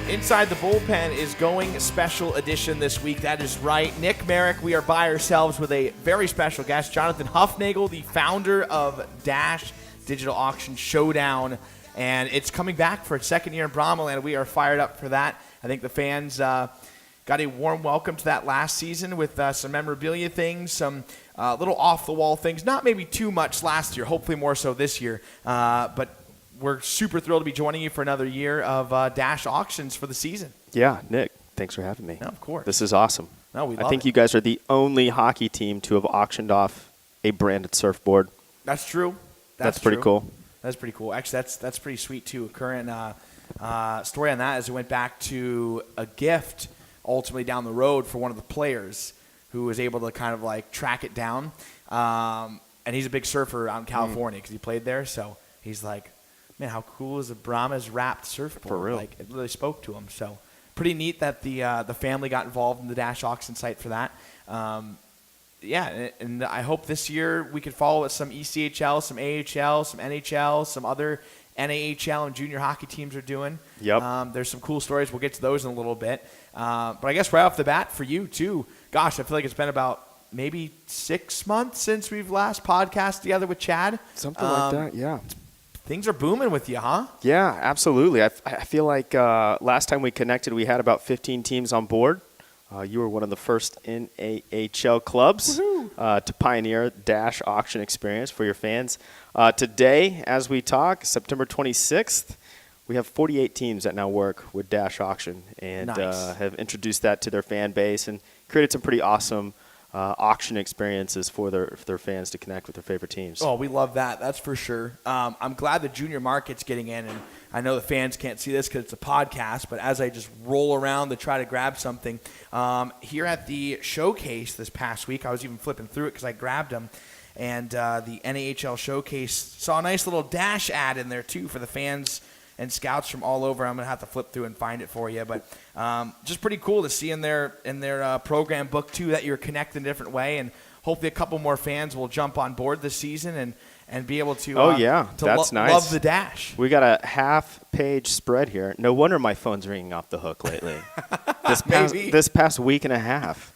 Inside the Bullpen is going special edition this week. That is right. Nick Merrick, we are by ourselves with a very special guest, Jonathan Huffnagel, the founder of Dash Digital Auction Showdown. And it's coming back for its second year in Brahmas, and we are fired up for that. I think the fans got a warm welcome to that last season with some memorabilia things, some little off-the-wall things. Not maybe too much last year, hopefully more so this year. But we're super thrilled to be joining you for another year of Dash Auctions for the season. Yeah, Nick, thanks for having me. No, of course. This is awesome. No, we love I think it. you guys are the only hockey team to have auctioned off a branded surfboard. That's true. That's pretty true. cool. That's pretty cool. Actually, that's pretty sweet, too. A current story on that is it went back to a gift ultimately down the road for one of the players who was able to kind of like track it down. And he's a big surfer out in California because he played there. So he's like, man, how cool is a Brahmas wrapped surfboard? For real. Like, it really spoke to him. So pretty neat that the family got involved in the Dash auction site for that. Yeah, and I hope this year we could follow with some ECHL, some AHL, some NHL, some other NAHL and junior hockey teams are doing. Yep. There's some cool stories. We'll get to those in a little bit. But I guess right off the bat for you, too, gosh, I feel like it's been about maybe 6 months since we've last podcast together with Chad. Something like that, yeah. Things are booming with you, huh? Yeah, absolutely. I feel like last time we connected, we had about 15 teams on board. You were one of the first NAHL clubs to pioneer Dash auction experience for your fans. Today, as we talk, September 26th, we have 48 teams that now work with Dash Auction and Nice. have introduced that to their fan base and created some pretty awesome auction experiences for their fans to connect with their favorite teams. Oh, we love that. That's for sure. I'm glad the junior market's getting in, and I know the fans can't see this because it's a podcast, but as I just roll around to try to grab something, here at the showcase this past week, I was even flipping through it because I grabbed them, and the NAHL showcase saw a nice little Dash ad in there, too, for the fans and scouts from all over. I'm going to have to flip through and find it for you. But just pretty cool to see in their program book, too, that you're connected in a different way. And hopefully a couple more fans will jump on board this season and be able to, that's nice. Love the Dash. We got a half-page spread here. No wonder my phone's ringing off the hook lately. This past week and a half.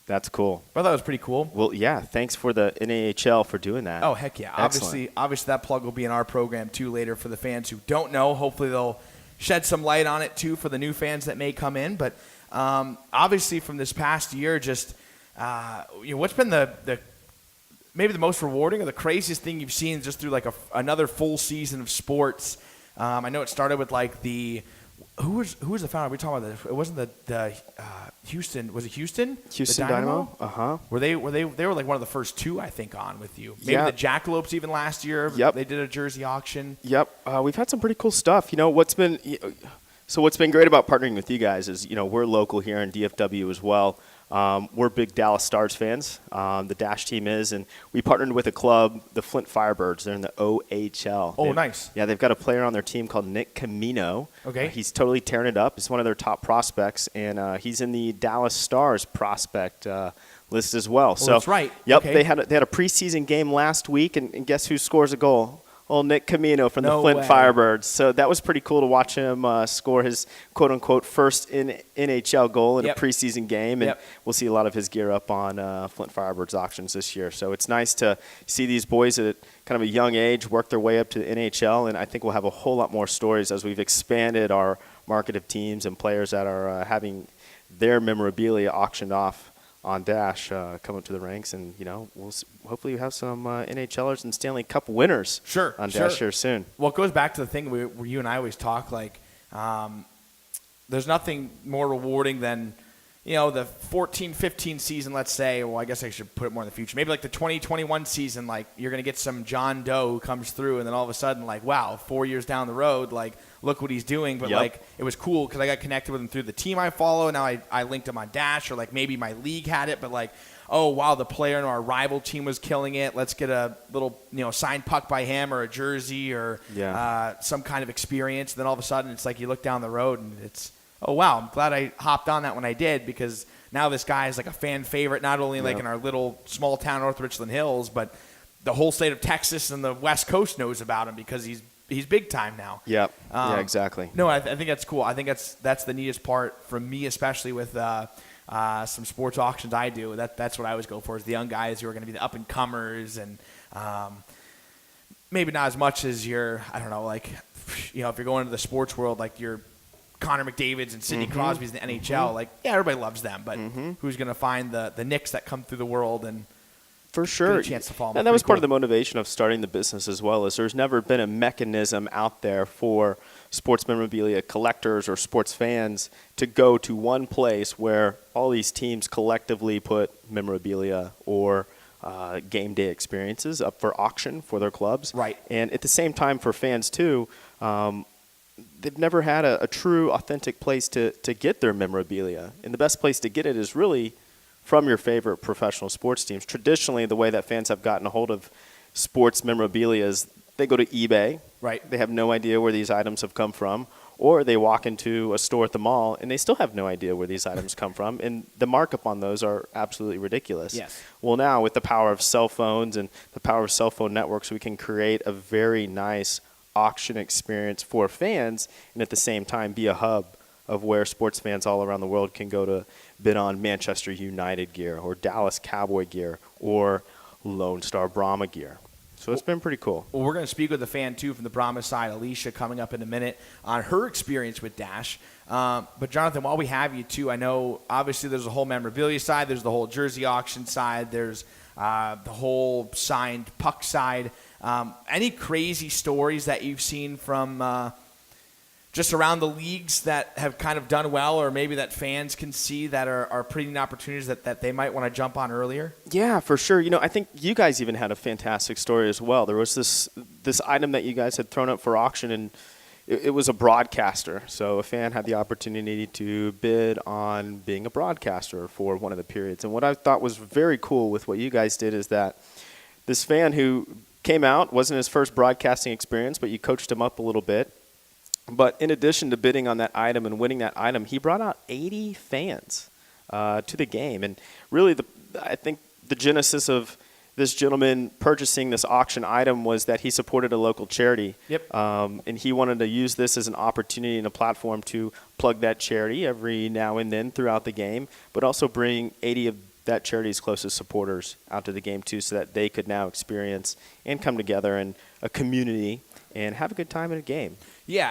That's cool. I thought it was pretty cool. Well, yeah, thanks for the NAHL for doing that. Oh, heck yeah. Excellent. Obviously that plug will be in our program, too, later for the fans who don't know. Hopefully they'll shed some light on it, too, for the new fans that may come in. But obviously from this past year, just what's been the maybe the most rewarding or the craziest thing you've seen just through like another full season of sports? I know it started with like the – who was the founder? We talking about it wasn't the Houston. Was it Houston? Houston Dynamo? Uh-huh. They were like one of the first two, I think, on with you. Maybe Yeah. the Jackalopes even last year. Yep. They did a jersey auction. Yep. We've had some pretty cool stuff. What's been great about partnering with you guys is, we're local here in DFW as well. We're big Dallas Stars fans. The Dash team is, and we partnered with a club, the Flint Firebirds. They're in the OHL. Oh, nice. Yeah, they've got a player on their team called Nick Camino. Okay. He's totally tearing it up. He's one of their top prospects, and he's in the Dallas Stars prospect list as well. Oh, that's right. Yep. Okay. They had a preseason game last week, and guess who scores a goal? Old Nick Camino from the Flint Firebirds. So that was pretty cool to watch him score his quote-unquote first NHL goal in a preseason game. And we'll see a lot of his gear up on Flint Firebirds auctions this year. So it's nice to see these boys at kind of a young age work their way up to the NHL. And I think we'll have a whole lot more stories as we've expanded our market of teams and players that are having their memorabilia auctioned off on Dash come up to the ranks, and we'll hopefully have some NHLers and Stanley Cup winners on Dash here soon. Well, it goes back to the thing where you and I always talk, like there's nothing more rewarding than the 14-15 season, let's say. Well, I guess I should put it more in the future. Maybe like the 2021 season, like you're going to get some John Doe who comes through, and then all of a sudden, like, wow, 4 years down the road, like, look what he's doing. But, like, it was cool because I got connected with him through the team I follow. Now I linked him on Dash, or, like, maybe my league had it. But, like, oh, wow, the player in our rival team was killing it. Let's get a little, signed puck by him or a jersey or some kind of experience. And then all of a sudden it's like you look down the road and it's, oh, wow, I'm glad I hopped on that when I did, because now this guy is like a fan favorite, not only like in our little small town North Richland Hills, but the whole state of Texas and the West Coast knows about him because he's big time now. Yep. Yeah, exactly. No, I think that's cool. I think that's the neatest part for me, especially with some sports auctions I do. That's what I always go for, is the young guys who are going to be the up-and-comers, and maybe not as much as your, I don't know, like, if you're going into the sports world, like your Connor McDavid's and Sidney Crosby's in the NHL, like, yeah, everybody loves them, but who's going to find the Knicks that come through the world and for sure, get a chance to follow them? And that was part of the motivation of starting the business as well, is there's never been a mechanism out there for sports memorabilia collectors or sports fans to go to one place where all these teams collectively put memorabilia or game day experiences up for auction for their clubs. Right. And at the same time for fans too, they've never had a true, authentic place to get their memorabilia. And the best place to get it is really from your favorite professional sports teams. Traditionally, the way that fans have gotten a hold of sports memorabilia is they go to eBay. Right. They have no idea where these items have come from. Or they walk into a store at the mall, and they still have no idea where these items come from. And the markup on those are absolutely ridiculous. Yes. Well, now, with the power of cell phones and the power of cell phone networks, we can create a very nice auction experience for fans, and at the same time be a hub of where sports fans all around the world can go to bid on Manchester United gear or Dallas Cowboy gear or Lone Star Brahma gear. So it's been pretty cool. Well, we're going to speak with a fan, too, from the Brahmas side, Alicia, coming up in a minute on her experience with Dash. But, Jonathan, while we have you, too, I know obviously there's a whole memorabilia side. There's the whole jersey auction side. There's the whole signed puck side. Any crazy stories that you've seen from just around the leagues that have kind of done well, or maybe that fans can see that are pretty neat opportunities that they might want to jump on earlier? Yeah, for sure. I think you guys even had a fantastic story as well. There was this item that you guys had thrown up for auction, and it was a broadcaster. So a fan had the opportunity to bid on being a broadcaster for one of the periods. And what I thought was very cool with what you guys did is that this fan who came out, wasn't his first broadcasting experience, but you coached him up a little bit. But in addition to bidding on that item and winning that item, he brought out 80 fans to the game. And really, I think the genesis of this gentleman purchasing this auction item was that he supported a local charity. Yep. And he wanted to use this as an opportunity and a platform to plug that charity every now and then throughout the game, but also bring 80 of that charity's closest supporters out to the game too, so that they could now experience and come together in a community and have a good time in a game. Yeah,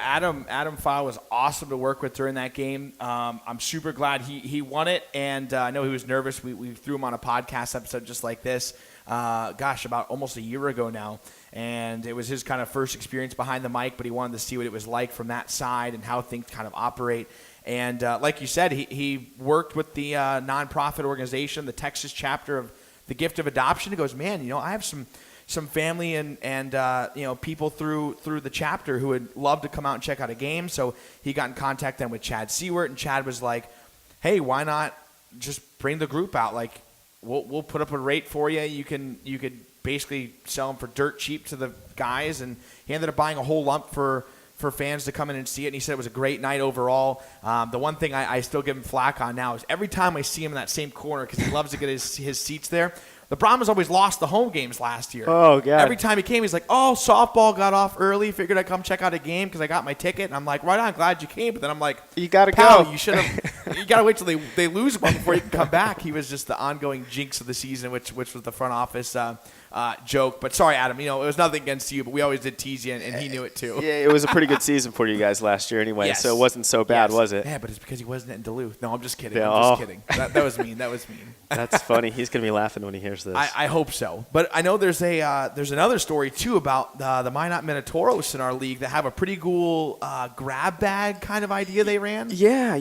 Adam File was awesome to work with during that game. I'm super glad he won it, and I know he was nervous. We threw him on a podcast episode just like this, about almost a year ago now, and it was his kind of first experience behind the mic, but he wanted to see what it was like from that side and how things kind of operate. And like you said, he worked with the nonprofit organization, the Texas chapter of the Gift of Adoption. He goes, man, I have some family and people through the chapter who would love to come out and check out a game. So he got in contact then with Chad Seward, and Chad was like, hey, why not just bring the group out? Like, we'll put up a rate for you. You could basically sell them for dirt cheap to the guys. And he ended up buying a whole lump for fans to come in and see it, and he said it was a great night overall. The one thing I still give him flack on now is every time I see him in that same corner, because he loves to get his seats there, the Brahmas always lost the home games last year. Oh, God. Every time he came, he's like, oh, softball got off early. Figured I'd come check out a game because I got my ticket. And I'm like, right on, glad you came. But then I'm like, you got to go. You should have. You got to wait till they lose one before you can come back. He was just the ongoing jinx of the season, which was the front office joke. But sorry, Adam. It was nothing against you, but we always did tease you, and he knew it too. Yeah, it was a pretty good season for you guys last year anyway, yes. So it wasn't so bad, was it? Yeah, but it's because he wasn't in Duluth. No, I'm just kidding. Yeah, I'm just kidding. That was mean. That was mean. That's funny. He's going to be laughing when he hears this. I hope so. But I know there's another story, too, about the Minot Minotauros in our league that have a pretty cool grab bag kind of idea they ran. Yeah.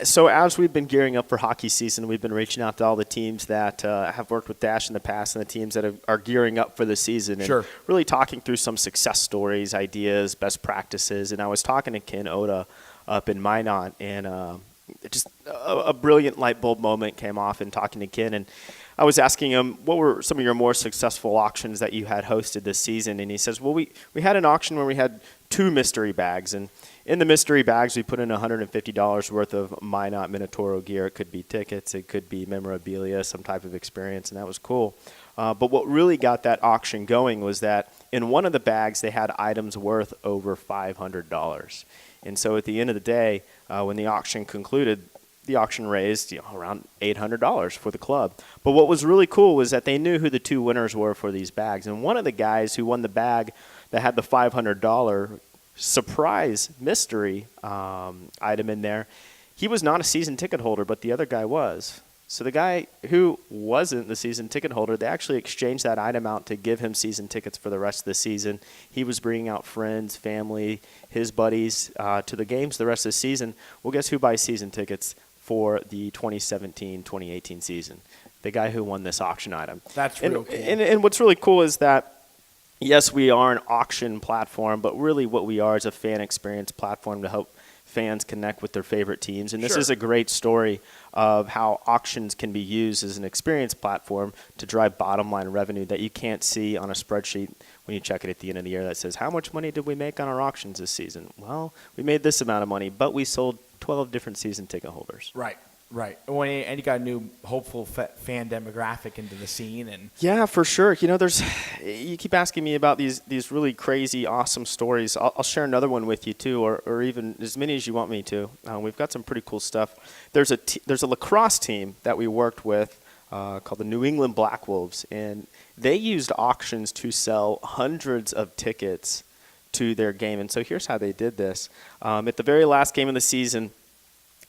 So as we've been gearing up for hockey season, we've been reaching out to all the teams that have worked with Dash in the past and the teams that are gearing up for the season. And really talking through some success stories, ideas, best practices. And I was talking to Ken Oda up in Minot, and just a brilliant light bulb moment came off in talking to Ken, and I was asking him, what were some of your more successful auctions that you had hosted this season? And he says, well, we had an auction where we had 2 mystery bags, and in the mystery bags, we put in $150 worth of Minot Minotauro gear. It could be tickets, it could be memorabilia, some type of experience, and that was cool. But what really got that auction going was that in one of the bags, they had items worth over $500. And so at the end of the day, when the auction concluded, the auction raised around $800 for the club. But what was really cool was that they knew who the 2 winners were for these bags. And one of the guys who won the bag that had the $500 surprise mystery item in there, he was not a season ticket holder, but the other guy was. So the guy who wasn't the season ticket holder, they actually exchanged that item out to give him season tickets for the rest of the season. He was bringing out friends, family, his buddies to the games the rest of the season. Well, guess who buys season tickets for the 2017-2018 season? The guy who won this auction item. That's real cool. And what's really cool is that, yes, we are an auction platform, but really what we are is a fan experience platform to help fans connect with their favorite teams. And this is a great story of how auctions can be used as an experience platform to drive bottom line revenue that you can't see on a spreadsheet when you check it at the end of the year that says, how much money did we make on our auctions this season? Well, we made this amount of money, but we sold 12 different season ticket holders. Right. And you got a new hopeful fan demographic into the scene, and yeah, for sure. You keep asking me about these really crazy, awesome stories. I'll share another one with you too, or even as many as you want me to. We've got some pretty cool stuff. There's a lacrosse team that we worked with called the New England Black Wolves, and they used auctions to sell hundreds of tickets to their game. And so here's how they did this. At the very last game of the season,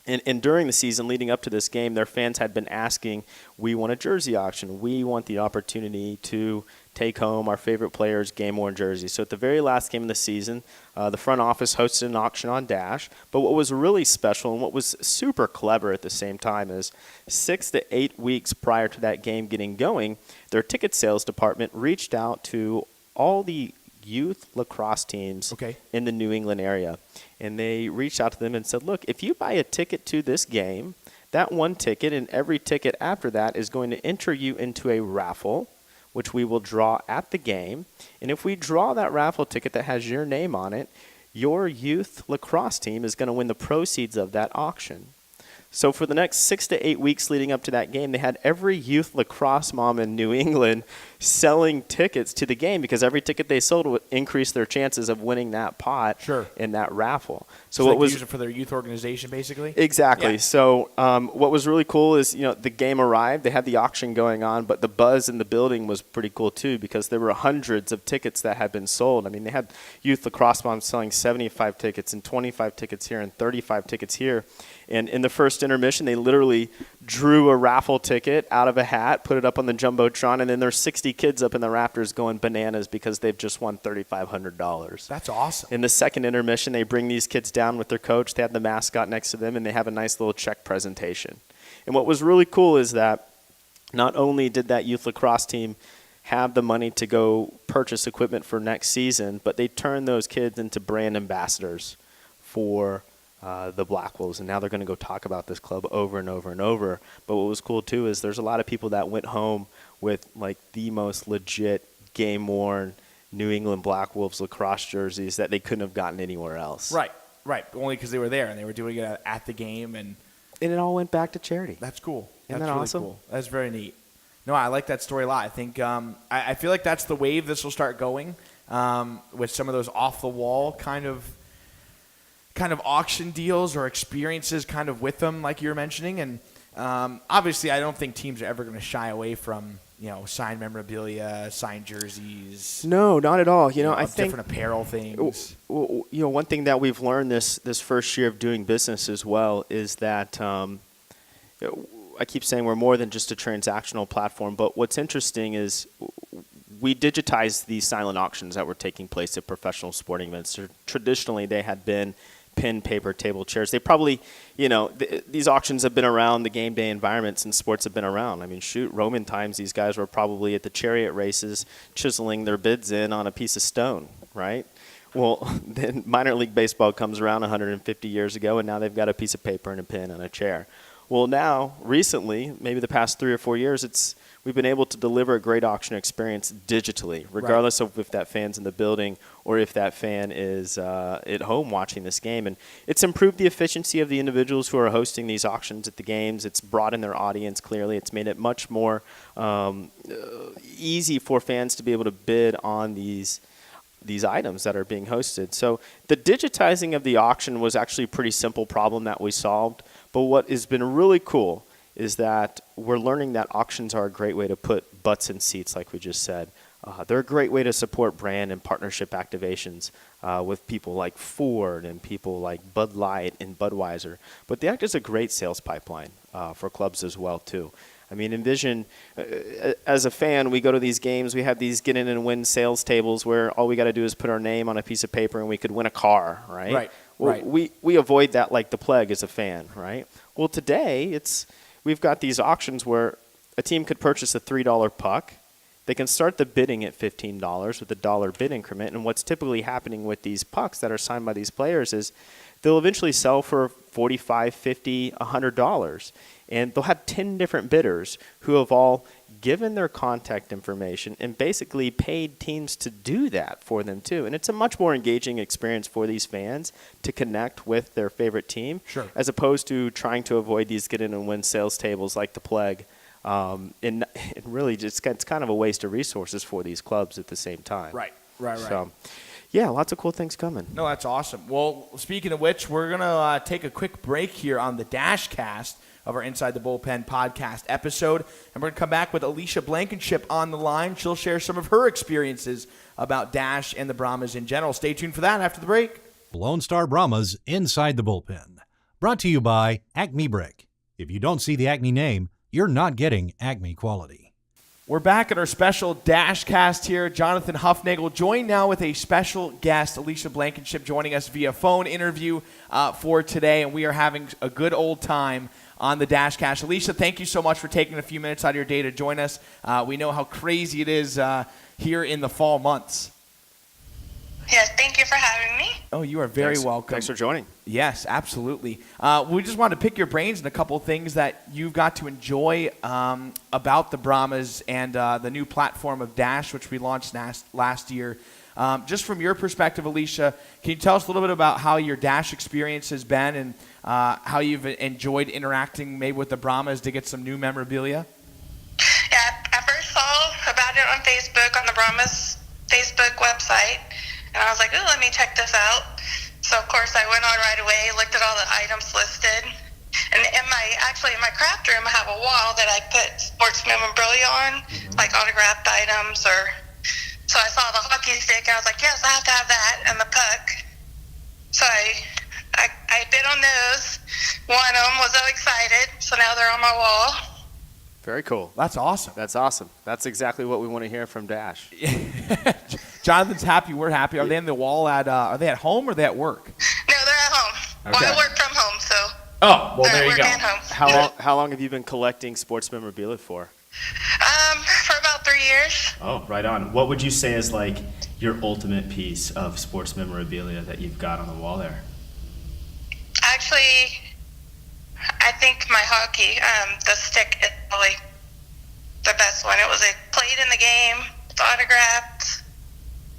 and during the season leading up to this game, their fans had been asking, we want a jersey auction. We want the opportunity to take home our favorite players' game-worn jerseys. So at the very last game of the season, the front office hosted an auction on Dash. But what was really special and what was super clever at the same time is 6 to 8 weeks prior to that game getting going, their ticket sales department reached out to all the youth lacrosse teams in the New England area. And they reached out to them and said, look, if you buy a ticket to this game, that one ticket and every ticket after that is going to enter you into a raffle, which we will draw at the game. And if we draw that raffle ticket that has your name on it, your youth lacrosse team is going to win the proceeds of that auction. So for the next 6 to 8 weeks leading up to that game, they had every youth lacrosse mom in New England selling tickets to the game because every ticket they sold would increase their chances of winning that pot in that raffle. So what was use it for their youth organization, basically? Exactly. Yeah. So what was really cool is, the game arrived. They had the auction going on, but the buzz in the building was pretty cool too because there were hundreds of tickets that had been sold. I mean, they had youth lacrosse moms selling 75 tickets and 25 tickets here and 35 tickets here. And in the first intermission, they literally drew a raffle ticket out of a hat, put it up on the Jumbotron, and then there's 60 kids up in the rafters going bananas because they've just won $3,500. That's awesome. In the second intermission, they bring these kids down with their coach. They have the mascot next to them, and they have a nice little check presentation. And what was really cool is that not only did that youth lacrosse team have the money to go purchase equipment for next season, but they turned those kids into brand ambassadors for the Black Wolves, and now they're going to go talk about this club over and over and over. But what was cool too is there's a lot of people that went home with like the most legit game-worn New England Black Wolves lacrosse jerseys that they couldn't have gotten anywhere else. Right. Only because they were there and they were doing it at the game, and it all went back to charity. That's cool. Isn't that's that really awesome? Cool. That's very neat. No, I like that story a lot. I think I feel like that's the wave this will start going with some of those off-the-wall kind of auction deals or experiences kind of with them, like you were mentioning. And obviously, I don't think teams are ever going to shy away from signed memorabilia, signed jerseys. No, not at all. I think different apparel things. One thing that we've learned this first year of doing business as well is that I keep saying we're more than just a transactional platform. But what's interesting is we digitized these silent auctions that were taking place at professional sporting events. Traditionally, they had been pen, paper, table, chairs. They probably, these auctions have been around the game day environments and sports have been around. I mean, Roman times, these guys were probably at the chariot races chiseling their bids in on a piece of stone, right? Well, then minor league baseball comes around 150 years ago, and now they've got a piece of paper and a pen and a chair. Well, now, recently, maybe the past 3 or 4 years, we've been able to deliver a great auction experience digitally, regardless of if that fan's in the building or if that fan is at home watching this game. And it's improved the efficiency of the individuals who are hosting these auctions at the games. It's broadened their audience clearly. It's made it much more easy for fans to be able to bid on these items that are being hosted. So the digitizing of the auction was actually a pretty simple problem that we solved. But what has been really cool is that we're learning that auctions are a great way to put butts in seats, like we just said. They're a great way to support brand and partnership activations with people like Ford and people like Bud Light and Budweiser. But they act as a great sales pipeline for clubs as well, too. I mean, envision, as a fan, we go to these games, we have these get in and win sales tables where all we got to do is put our name on a piece of paper and we could win a car, right? Right. Well, right. We avoid that like the plague as a fan, right? Well, today, we've got these auctions where a team could purchase a $3 puck. They can start the bidding at $15 with a $1 bid increment. And what's typically happening with these pucks that are signed by these players is they'll eventually sell for $45, $50, $100. And they'll have 10 different bidders who have all given their contact information and basically paid teams to do that for them too. And it's a much more engaging experience for these fans to connect with their favorite team, sure, as opposed to trying to avoid these get in and win sales tables like the plague. And really it's kind of a waste of resources for these clubs at the same time. Right. So, yeah, lots of cool things coming. No, that's awesome. Well, speaking of which, we're going to take a quick break here on the DASHcast of our Inside the Bullpen podcast episode. And we're going to come back with Alicia Blankenship on the line. She'll share some of her experiences about Dash and the Brahmas in general. Stay tuned for that after the break. Lone Star Brahmas Inside the Bullpen. Brought to you by Acme Brick. If you don't see the Acme name, you're not getting Acme quality. We're back at our special DASHcast here. Jonathan Huffnagel joined now with a special guest, Alicia Blankenship, joining us via phone interview for today. And we are having a good old time on the DASHcast. Alicia, thank you so much for taking a few minutes out of your day to join us. We know how crazy it is here in the fall months. Yes, thank you for having me. Oh, you are very welcome. Thanks for joining. Yes, absolutely. We just wanted to pick your brains on a couple of things that you've got to enjoy about the Brahmas and the new platform of Dash, which we launched last year. Just from your perspective, Alicia, can you tell us a little bit about how your Dash experience has been and how you've enjoyed interacting maybe with the Brahmas to get some new memorabilia? Yeah, I first saw about it on Facebook, on the Brahmas Facebook website, and I was like, oh, let me check this out. So, of course, I went on right away, looked at all the items listed. And in my craft room, I have a wall that I put sports memorabilia on, like autographed items. So I saw the hockey stick, and I was like, yes, I have to have that, and the puck. So I bid on those. One of them was so excited, so now they're on my wall. Very cool. That's awesome. That's awesome. That's exactly what we want to hear from Dash. Jonathan's happy. We're happy. Are they on the wall are they at home or are they at work? No, they're at home. Okay. Well, I work from home, so. Oh, well, there you go. At home. How long have you been collecting sports memorabilia for? For about 3 years. Oh, right on. What would you say is like your ultimate piece of sports memorabilia that you've got on the wall there? Actually, I think my hockey, the stick is probably the best one. It played in the game. It's autographed.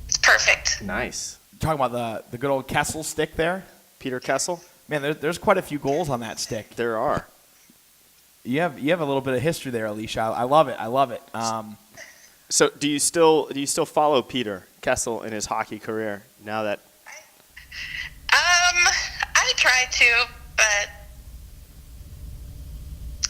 It's perfect. Nice. You're talking about the good old Kessel stick there? Peter Kessel? Man, there's quite a few goals on that stick. There are. You have a little bit of history there, Alicia. I love it. So do you still follow Peter Kessel in his hockey career now that? I try to, but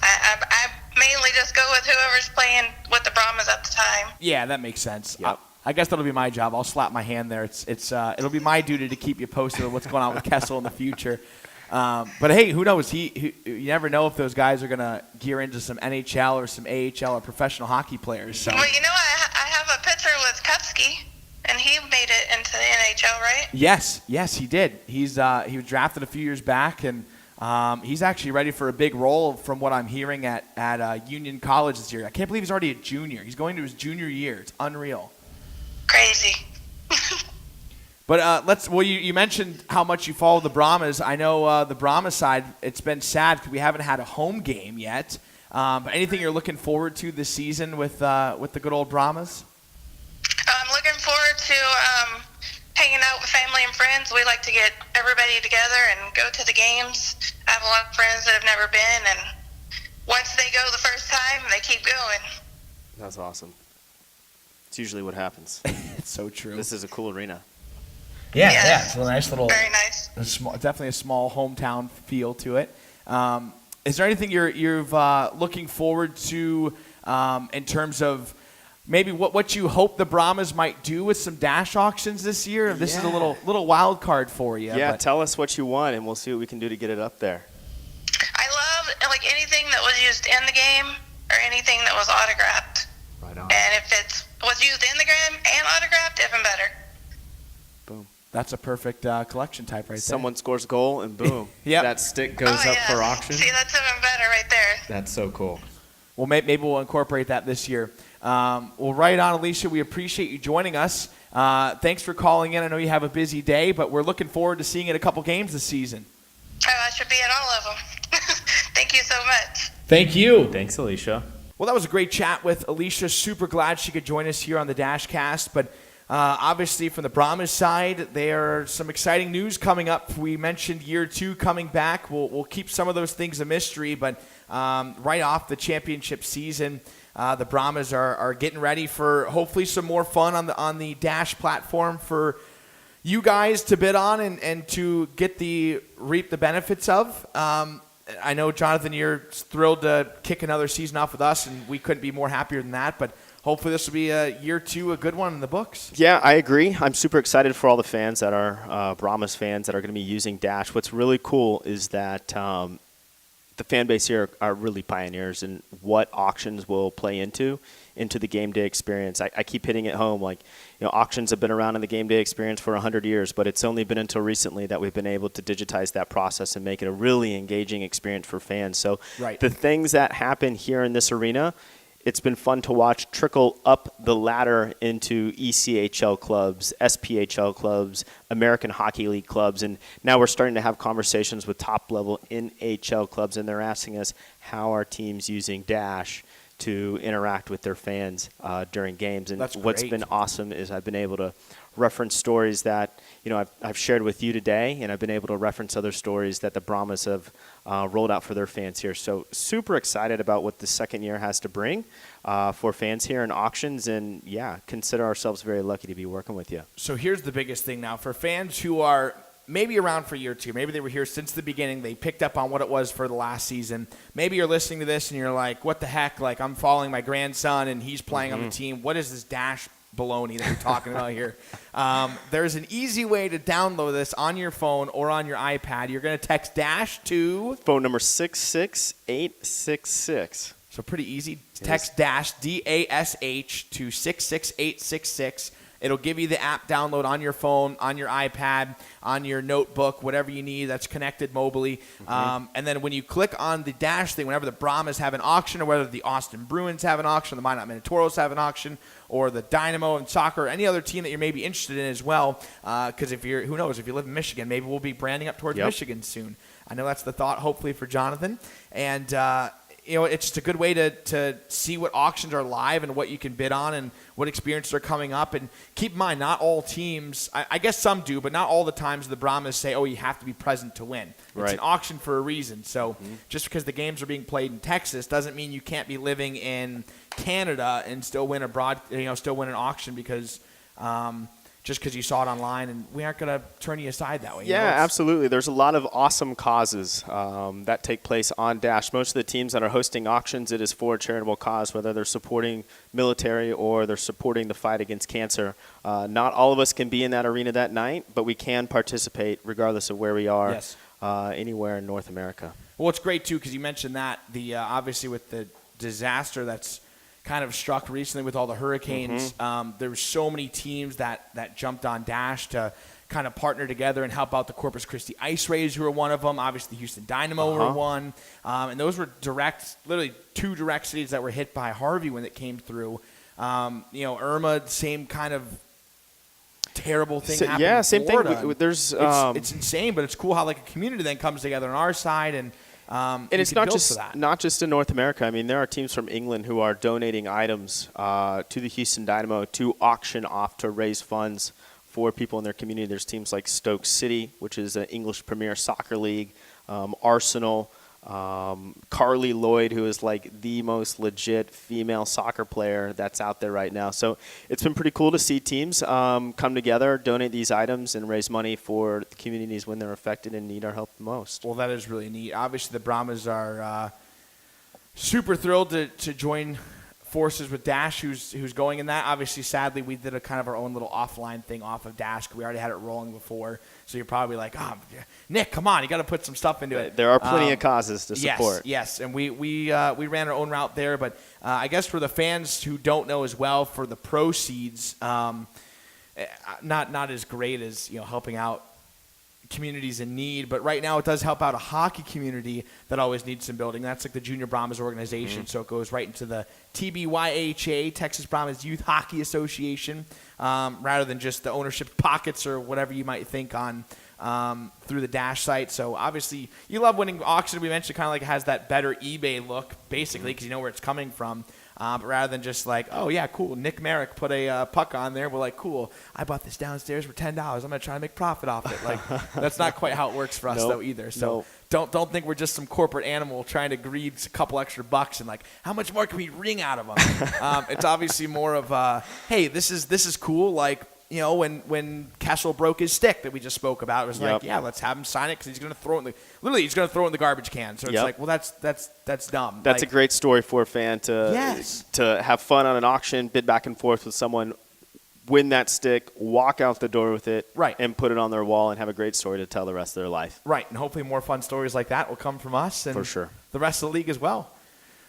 I mainly just go with whoever's playing with the Brahmas at the time. Yeah, that makes sense. Yep. I guess that'll be my job. I'll slap my hand there. It'll be my duty to keep you posted on what's going on with Kessel in the future. But hey, who knows? You never know if those guys are gonna gear into some NHL or some AHL or professional hockey players. So. Well, I have a picture with Kupski, and he made it into the NHL, right? Yes, he did. He was drafted a few years back, and he's actually ready for a big role from what I'm hearing at Union College this year. I can't believe he's already a junior. He's going to his junior year. It's unreal. Crazy. But you mentioned how much you follow the Brahmas. I know the Brahmas side, it's been sad because we haven't had a home game yet. But anything you're looking forward to this season with the good old Brahmas? I'm looking forward to hanging out with family and friends. We like to get everybody together and go to the games. I have a lot of friends that have never been, and once they go the first time, they keep going. That's awesome. It's usually what happens. It's so true. This is a cool arena. Yeah, it's a nice little, very nice. Definitely a small hometown feel to it. Is there anything you're looking forward to in terms of maybe what you hope the Brahmas might do with some Dash auctions this year? This is a little wild card for you. Yeah, tell us what you want, and we'll see what we can do to get it up there. I love anything that was used in the game or anything that was autographed. Right on. And if it was used in the game and autographed, even better. Boom. That's a perfect collection type right there. Someone scores a goal, and boom. Yep. That stick goes up yeah. for auction. See, that's even better right there. That's so cool. Well, maybe we'll incorporate that this year. Well, right on, Alicia. We appreciate you joining us. Thanks for calling in. I know you have a busy day, but we're looking forward to seeing you at a couple games this season. I should be at all of them. Thank you so much. Thank you. Thanks, Alicia. Well, that was a great chat with Alicia. Super glad she could join us here on the DASHcast. But obviously, from the Brahmas side, there are some exciting news coming up. We mentioned year 2 coming back. We'll keep some of those things a mystery, but right off the championship season, the Brahmas are getting ready for hopefully some more fun on the Dash platform for you guys to bid on and to reap the benefits of. I know, Jonathan, you're thrilled to kick another season off with us, and we couldn't be more happier than that. But hopefully this will be year 2, a good one in the books. Yeah, I agree. I'm super excited for all the fans that are Brahmas fans that are going to be using Dash. What's really cool is that the fan base here are really pioneers in what auctions will play into the game day experience. I keep hitting it home, auctions have been around in the game day experience for 100 years, but it's only been until recently that we've been able to digitize that process and make it a really engaging experience for fans. So the things that happen here in this arena, it's been fun to watch trickle up the ladder into ECHL clubs, SPHL clubs, American Hockey League clubs, and now we're starting to have conversations with top-level NHL clubs, and they're asking us how are teams using Dash to interact with their fans during games. And what's been awesome is I've been able to reference stories that I've shared with you today, and I've been able to reference other stories that the Brahmas have rolled out for their fans here. So super excited about what the second year has to bring for fans here in auctions, and consider ourselves very lucky to be working with you. So here's the biggest thing now for fans who are maybe around for year 2. Maybe they were here since the beginning. They picked up on what it was for the last season. Maybe you're listening to this and you're like, what the heck? Like, I'm following my grandson and he's playing on the team. What is this Dash baloney that we're talking about here? There's an easy way to download this on your phone or on your iPad. You're going to text Dash to phone number 66866. So pretty easy. Text Dash, DASH, to 66866. It'll give you the app download on your phone, on your iPad, on your notebook, whatever you need that's connected mobily. And then when you click on the Dash thing, whenever the Brahmas have an auction, or whether the Austin Bruins have an auction, the Minot Minotauros have an auction, or the Dynamo in soccer, or any other team that you're maybe interested in as well, because who knows, if you live in Michigan, maybe we'll be branding up towards Michigan soon. I know that's the thought, hopefully, for Jonathan. And it's just a good way to see what auctions are live and what you can bid on and what experiences are coming up. And keep in mind, not all teams, I guess some do, but not all the times the Brahmas say, you have to be present to win. It's an auction for a reason. So just because the games are being played in Texas doesn't mean you can't be living in Canada and still win still win an auction because just because you saw it online, and we aren't going to turn you aside that way. Yeah, absolutely. There's a lot of awesome causes that take place on Dash. Most of the teams that are hosting auctions, it is for a charitable cause, whether they're supporting military or they're supporting the fight against cancer. Not all of us can be in that arena that night, but we can participate regardless of where we are anywhere in North America. Well, it's great, too, because you mentioned that, obviously with the disaster that's kind of struck recently with all the hurricanes. There were so many teams that jumped on Dash to kind of partner together and help out the Corpus Christi Ice Rays, who were one of them. Obviously, the Houston Dynamo were one. And those were literally 2 direct cities that were hit by Harvey when it came through. Irma, same kind of terrible thing So, happened yeah, in same Florida. thing. There's it's insane, but it's cool how like a community then comes together on our side and it's not just in North America. I mean, there are teams from England who are donating items to the Houston Dynamo to auction off to raise funds for people in their community. There's teams like Stoke City, which is an English Premier Soccer League, Arsenal, Carly Lloyd, who is like the most legit female soccer player that's out there right now. So it's been pretty cool to see teams come together, donate these items, and raise money for the communities when they're affected and need our help the most. Well, that is really neat. Obviously, the Brahmas are super thrilled to join forces with Dash, who's going in that. Obviously, sadly, we did a kind of our own little offline thing off of Dash. We already had it rolling before, so you're probably like, Nick, come on, you got to put some stuff into it. There are plenty of causes to support. Yes, and we ran our own route there, but I guess for the fans who don't know as well, for the proceeds, not as great as helping out communities in need, but right now it does help out a hockey community that always needs some building. That's like the Junior Brahmas organization, so it goes right into the TBYHA, Texas Brahmas Youth Hockey Association, rather than just the ownership pockets or whatever you might think on through the Dash site. So obviously you love winning auction. We mentioned kind of like it has that better eBay look, basically, because you know where it's coming from. But rather than just like, oh, yeah, cool, Nick Merrick put a puck on there, we're like, cool, I bought this downstairs for $10. I'm going to try to make profit off it. Like, that's not quite how it works for us, though, either. So don't think we're just some corporate animal trying to greed a couple extra bucks and like, how much more can we wring out of them? It's obviously more of, hey, this is cool. Like, when Kessel broke his stick that we just spoke about, it was like, yeah, let's have him sign it because he's going to throw it he's going to throw it in the garbage can. So it's like, well, that's dumb. That's a great story for a fan to have fun on an auction, bid back and forth with someone, win that stick, walk out the door with it, and put it on their wall and have a great story to tell the rest of their life. Right, and hopefully more fun stories like that will come from us and for sure. The rest of the league as well.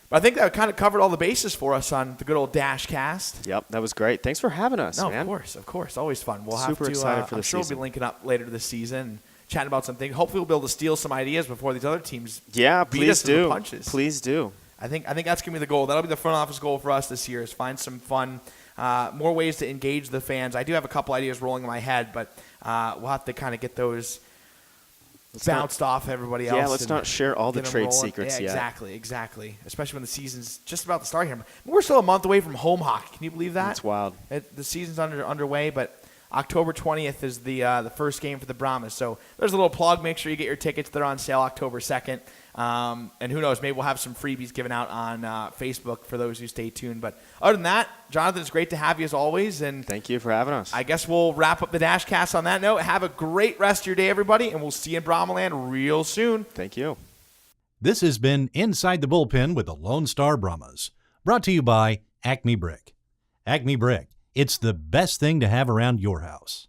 But I think that kind of covered all the bases for us on the good old DASHcast. Yep, that was great. Thanks for having us, man. Of course. Always fun. We'll Super have to, excited for the I'm sure season. we'll be linking up later this season and chatting about some things. Hopefully we'll be able to steal some ideas before these other teams beat us in the punches. Please do. I think that's going to be the goal. That'll be the front office goal for us this year is find some fun, more ways to engage the fans. I do have a couple ideas rolling in my head, but we'll have to kind of get those bounced off everybody else. Yeah, let's not share all the trade secrets yet. Exactly. Especially when the season's just about to start here. We're still a month away from home hockey. Can you believe that? That's wild. The season's underway, but October 20th is the first game for the Brahmas. So there's a little plug. Make sure you get your tickets. They're on sale October 2nd. And who knows, maybe we'll have some freebies given out on Facebook for those who stay tuned. But other than that, Jonathan, it's great to have you as always. And thank you for having us. I guess we'll wrap up the DASHcast on that note. Have a great rest of your day, everybody, and we'll see you in Brahmaland real soon. Thank you. This has been Inside the Bullpen with the Lone Star Brahmas, brought to you by Acme Brick. Acme Brick, it's the best thing to have around your house.